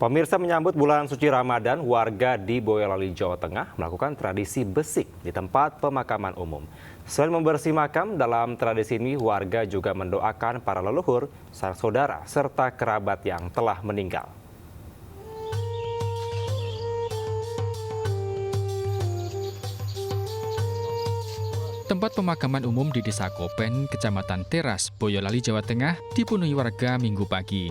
Pemirsa, menyambut bulan suci Ramadan, warga di Boyolali, Jawa Tengah melakukan tradisi besik di tempat pemakaman umum. Selain membersih makam, dalam tradisi ini warga juga mendoakan para leluhur, sanak saudara, serta kerabat yang telah meninggal. Tempat pemakaman umum di Desa Kopen, Kecamatan Teras, Boyolali, Jawa Tengah, dipenuhi warga Minggu pagi.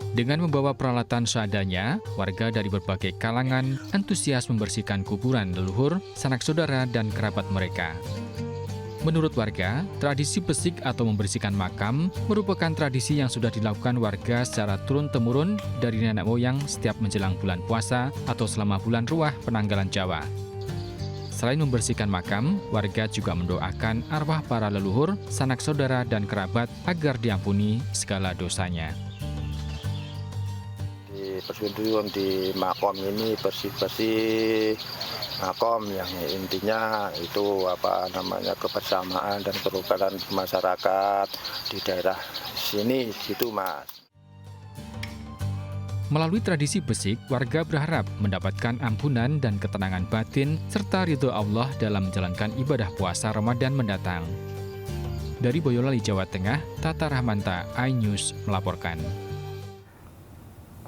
Dengan membawa peralatan seadanya, warga dari berbagai kalangan antusias membersihkan kuburan leluhur, sanak saudara, dan kerabat mereka. Menurut warga, tradisi besik atau membersihkan makam merupakan tradisi yang sudah dilakukan warga secara turun-temurun dari nenek moyang setiap menjelang bulan puasa atau selama bulan ruah penanggalan Jawa. Selain membersihkan makam, warga juga mendoakan arwah para leluhur, sanak saudara, dan kerabat agar diampuni segala dosanya. Persekutuan di makom ini bersih-bersih makom yang intinya itu kebersamaan dan kerukunan masyarakat di daerah sini gitu, Mas. Melalui tradisi besik, warga berharap mendapatkan ampunan dan ketenangan batin serta ridho Allah dalam menjalankan ibadah puasa Ramadan mendatang. Dari Boyolali, Jawa Tengah, Tata Rahmanta, iNews melaporkan.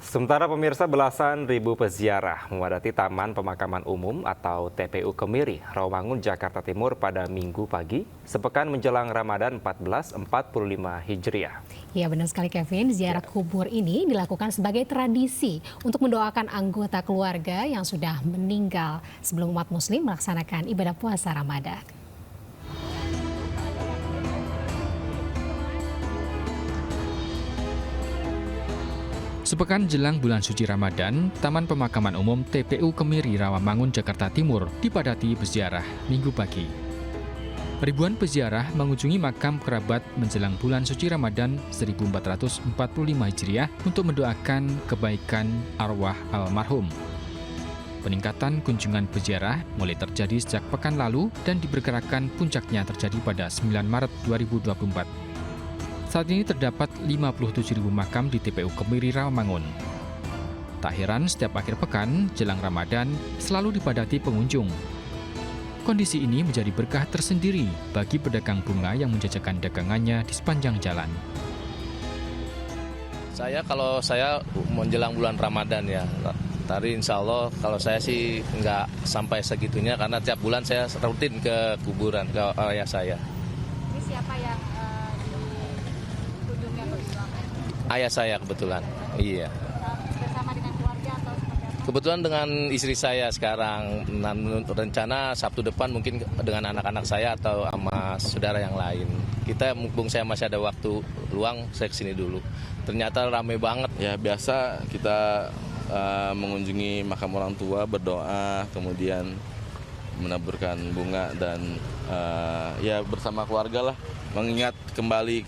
Sementara pemirsa, belasan ribu peziarah memadati Taman Pemakaman Umum atau TPU Kemiri, Rawamangun, Jakarta Timur pada Minggu pagi, sepekan menjelang Ramadan 1445 Hijriah. Ya, benar sekali Kevin, ziarah kubur ini dilakukan sebagai tradisi untuk mendoakan anggota keluarga yang sudah meninggal sebelum umat muslim melaksanakan ibadah puasa Ramadan. Sepekan jelang bulan suci Ramadan, Taman Pemakaman Umum TPU Kemiri, Rawamangun, Jakarta Timur dipadati peziarah Minggu pagi. Ribuan peziarah mengunjungi makam kerabat menjelang bulan suci Ramadan 1445 Hijriah untuk mendoakan kebaikan arwah almarhum. Peningkatan kunjungan peziarah mulai terjadi sejak pekan lalu dan diperkirakan puncaknya terjadi pada 9 Maret 2024. Saat ini terdapat 57.000 makam di TPU Kemiri, Rawamangun. Tak heran setiap akhir pekan jelang Ramadan selalu dipadati pengunjung. Kondisi ini menjadi berkah tersendiri bagi pedagang bunga yang menjajakan dagangannya di sepanjang jalan. Kalau saya menjelang bulan Ramadan ya, tadi insya Allah kalau saya sih nggak sampai segitunya karena tiap bulan saya rutin ke kuburan, ke ayah saya. Ini siapa yang dikunjungi kebetulan? Ayah saya kebetulan, iya. Bersama dengan keluarga atau seperti apa? Kebetulan dengan istri saya sekarang, rencana Sabtu depan mungkin dengan anak-anak saya atau sama saudara yang lain. Kita mumpung saya masih ada waktu luang, saya kesini dulu. Ternyata ramai banget. Ya biasa kita mengunjungi makam orang tua, berdoa, kemudian menaburkan bunga dan ya bersama keluarga lah, mengingat kembali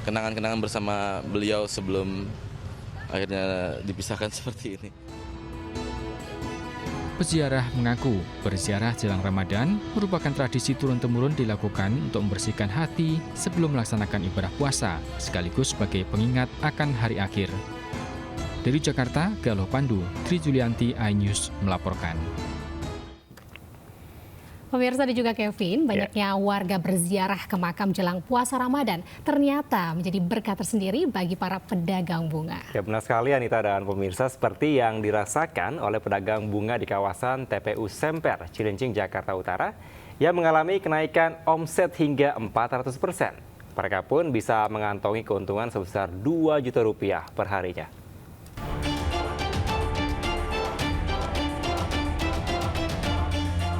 kenangan-kenangan bersama beliau sebelum akhirnya dipisahkan seperti ini. Peziarah mengaku berziarah jelang Ramadan merupakan tradisi turun-temurun dilakukan untuk membersihkan hati sebelum melaksanakan ibadah puasa, sekaligus sebagai pengingat akan hari akhir. Dari Jakarta, Galuh Pandu, Tri Julianti, iNews melaporkan. Pemirsa dan juga Kevin, banyaknya warga berziarah ke makam jelang puasa Ramadan ternyata menjadi berkah tersendiri bagi para pedagang bunga. Ya, benar sekali Anita dan pemirsa, seperti yang dirasakan oleh pedagang bunga di kawasan TPU Semper, Cilincing, Jakarta Utara, yang mengalami kenaikan omset hingga 400%. Mereka pun bisa mengantongi keuntungan sebesar 2 juta rupiah per harinya.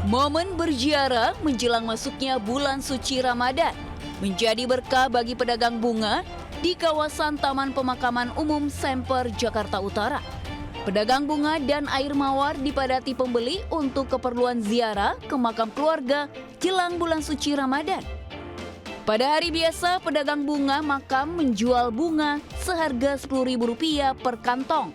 Momen berziarah menjelang masuknya bulan suci Ramadan menjadi berkah bagi pedagang bunga di kawasan Taman Pemakaman Umum Semper, Jakarta Utara. Pedagang bunga dan air mawar dipadati pembeli untuk keperluan ziarah ke makam keluarga jelang bulan suci Ramadan. Pada hari biasa, pedagang bunga makam menjual bunga seharga Rp10.000 per kantong.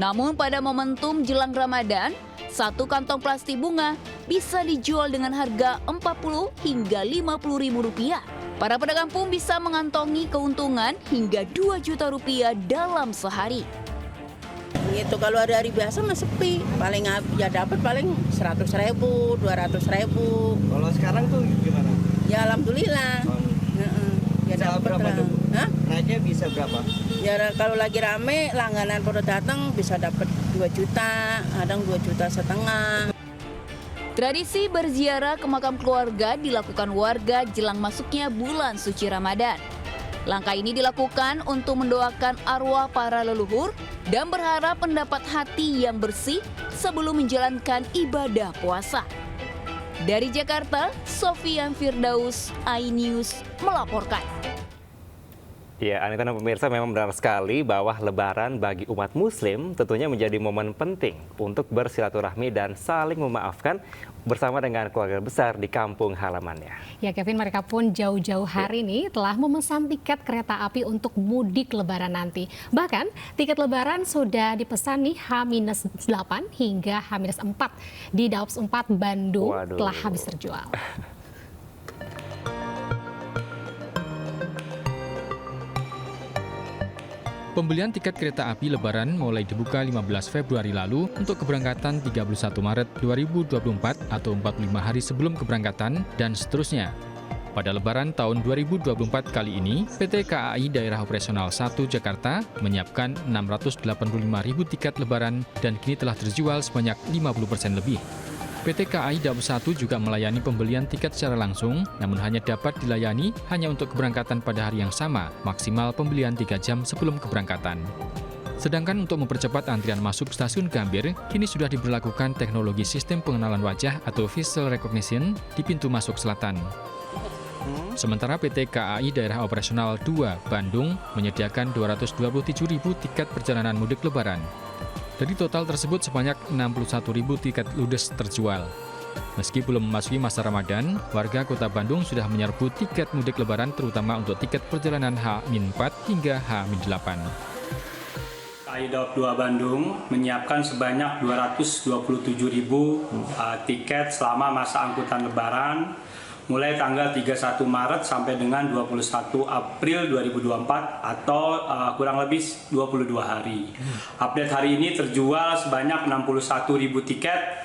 Namun pada momentum jelang Ramadan, satu kantong plastik bunga bisa dijual dengan harga Rp40 hingga Rp50.000. Para pedagang pun bisa mengantongi keuntungan hingga 2 juta rupiah dalam sehari. Gitu. Kalau hari-hari biasa mah sepi, paling ya dapat paling 100.000, 200.000. Kalau sekarang tuh gimana? Ya alhamdulillah. Ya bisa berapa tuh? Naiknya bisa berapa? Ya kalau lagi rame langganan pada datang bisa dapat 2 juta, kadang 2,5 juta. Tradisi berziarah ke makam keluarga dilakukan warga jelang masuknya bulan suci Ramadan. Langkah ini dilakukan untuk mendoakan arwah para leluhur dan berharap mendapat hati yang bersih sebelum menjalankan ibadah puasa. Dari Jakarta, Sofian Firdaus, iNews melaporkan. Ya, Anita dan pemirsa, memang benar sekali bahwa Lebaran bagi umat Muslim tentunya menjadi momen penting untuk bersilaturahmi dan saling memaafkan bersama dengan keluarga besar di kampung halamannya. Ya Kevin, mereka pun jauh-jauh hari ini telah memesan tiket kereta api untuk mudik Lebaran nanti. Bahkan tiket Lebaran sudah dipesan nih H-8 hingga H-4 di Daops 4 Bandung. Waduh. Telah habis terjual. Pembelian tiket kereta api Lebaran mulai dibuka 15 Februari lalu untuk keberangkatan 31 Maret 2024 atau 45 hari sebelum keberangkatan dan seterusnya. Pada Lebaran tahun 2024 kali ini, PT KAI Daerah Operasional 1 Jakarta menyiapkan 685.000 tiket Lebaran dan kini telah terjual sebanyak 50% lebih. PT KAI Daops 1 juga melayani pembelian tiket secara langsung, namun hanya dapat dilayani hanya untuk keberangkatan pada hari yang sama, maksimal pembelian 3 jam sebelum keberangkatan. Sedangkan untuk mempercepat antrian masuk stasiun Gambir, kini sudah diberlakukan teknologi sistem pengenalan wajah atau facial recognition di pintu masuk selatan. Sementara PT KAI Daerah Operasional 2 Bandung menyediakan 227.000 tiket perjalanan mudik Lebaran. Dari total tersebut sebanyak 61.000 tiket ludes terjual. Meski belum memasuki masa Ramadan, warga Kota Bandung sudah menyerbu tiket mudik Lebaran terutama untuk tiket perjalanan H-4 hingga H-8. KAI Daops 2 Bandung menyiapkan sebanyak 227.000 tiket selama masa angkutan Lebaran mulai tanggal 31 Maret sampai dengan 21 April 2024 atau kurang lebih 22 hari. Update hari ini terjual sebanyak 61.000 tiket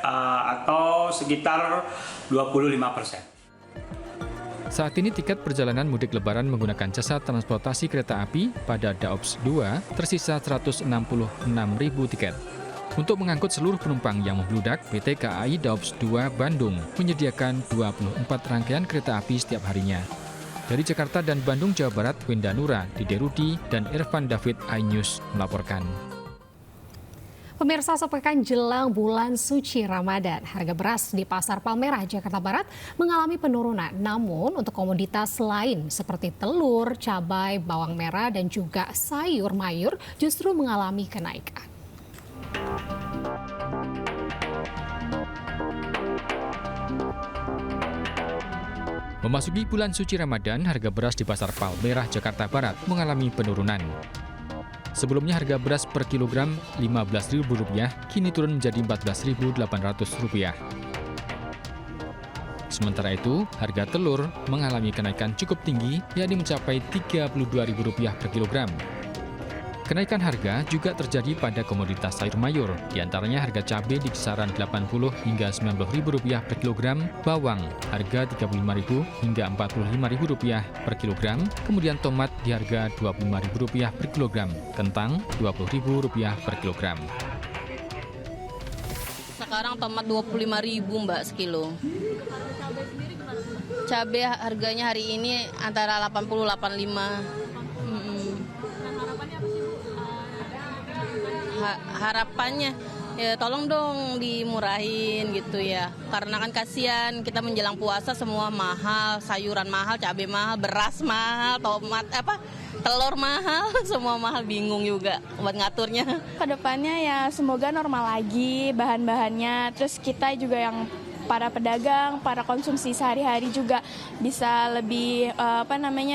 atau sekitar 25%. Saat ini tiket perjalanan mudik Lebaran menggunakan jasa transportasi kereta api pada Daops 2 tersisa 166.000 tiket. Untuk mengangkut seluruh penumpang yang membludak, PT KAI Daops 2 Bandung menyediakan 24 rangkaian kereta api setiap harinya. Dari Jakarta dan Bandung, Jawa Barat, Wenda Nura, Dede Rudi, dan Irfan David, iNews melaporkan. Pemirsa, sepekan jelang bulan suci Ramadan, harga beras di Pasar Palmerah, Jakarta Barat mengalami penurunan. Namun untuk komoditas lain seperti telur, cabai, bawang merah, dan juga sayur mayur justru mengalami kenaikan. Memasuki bulan suci Ramadan, harga beras di Pasar Palmerah, Jakarta Barat mengalami penurunan. Sebelumnya harga beras per kilogram Rp15.000 kini turun menjadi Rp14.800. Sementara itu, harga telur mengalami kenaikan cukup tinggi, yakni mencapai Rp32.000 per kilogram. Kenaikan harga juga terjadi pada komoditas sayur mayur, diantaranya harga cabai di kisaran Rp80 hingga Rp90.000 per kilogram, bawang harga Rp35.000 hingga Rp45.000 per kilogram, kemudian tomat di harga Rp25.000 per kilogram, kentang Rp20.000 per kilogram. Sekarang tomat Rp25.000 Mbak sekilo. Cabai harganya hari ini antara 80-85. Harapannya ya tolong dong dimurahin gitu ya, karena kan kasihan kita menjelang puasa semua mahal, sayuran mahal, cabai mahal, beras mahal, tomat telur mahal, semua mahal, bingung juga buat ngaturnya. Kedepannya ya semoga normal lagi bahan-bahannya, terus kita juga yang para pedagang, para konsumsi sehari-hari juga bisa lebih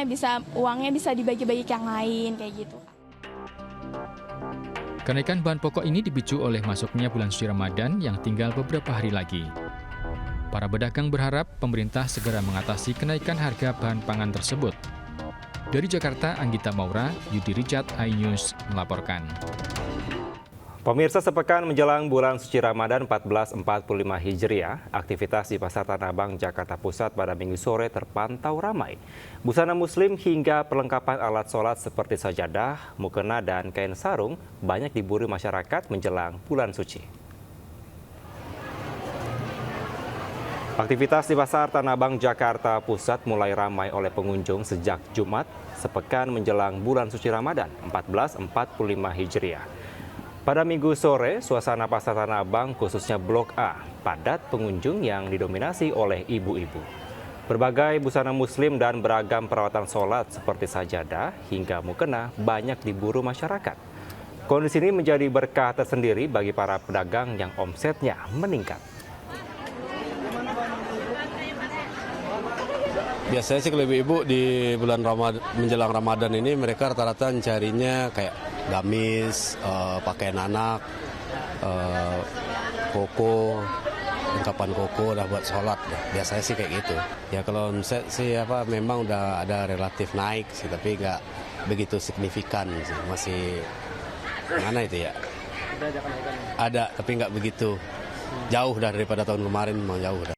bisa uangnya bisa dibagi-bagi ke yang lain kayak gitu. Kenaikan bahan pokok ini dipicu oleh masuknya bulan suci Ramadan yang tinggal beberapa hari lagi. Para pedagang berharap pemerintah segera mengatasi kenaikan harga bahan pangan tersebut. Dari Jakarta, Anggita Maura, Yudi Richard, iNews melaporkan. Pemirsa, sepekan menjelang bulan suci Ramadan 1445 Hijriah, aktivitas di Pasar Tanah Abang, Jakarta Pusat pada Minggu sore terpantau ramai. Busana muslim hingga perlengkapan alat sholat seperti sajadah, mukena, dan kain sarung banyak diburu masyarakat menjelang bulan suci. Aktivitas di Pasar Tanah Abang, Jakarta Pusat mulai ramai oleh pengunjung sejak Jumat, sepekan menjelang bulan suci Ramadan 1445 Hijriah. Pada Minggu sore, suasana Pasar Tanah Abang khususnya Blok A padat pengunjung yang didominasi oleh ibu-ibu. Berbagai busana muslim dan beragam perawatan sholat seperti sajadah hingga mukena banyak diburu masyarakat. Kondisi ini menjadi berkah tersendiri bagi para pedagang yang omsetnya meningkat. Biasanya sih kalau ibu-ibu di bulan menjelang Ramadan ini mereka rata-rata carinya kayak gamis, pakaian anak, koko, lengkapan koko dah buat sholat. Biasanya sih kayak gitu. Ya kalau omset sih memang udah ada relatif naik sih, tapi nggak begitu signifikan sih. Masih mana itu ya? Ada, tapi nggak begitu. Jauh dah daripada tahun kemarin, mau jauh dah.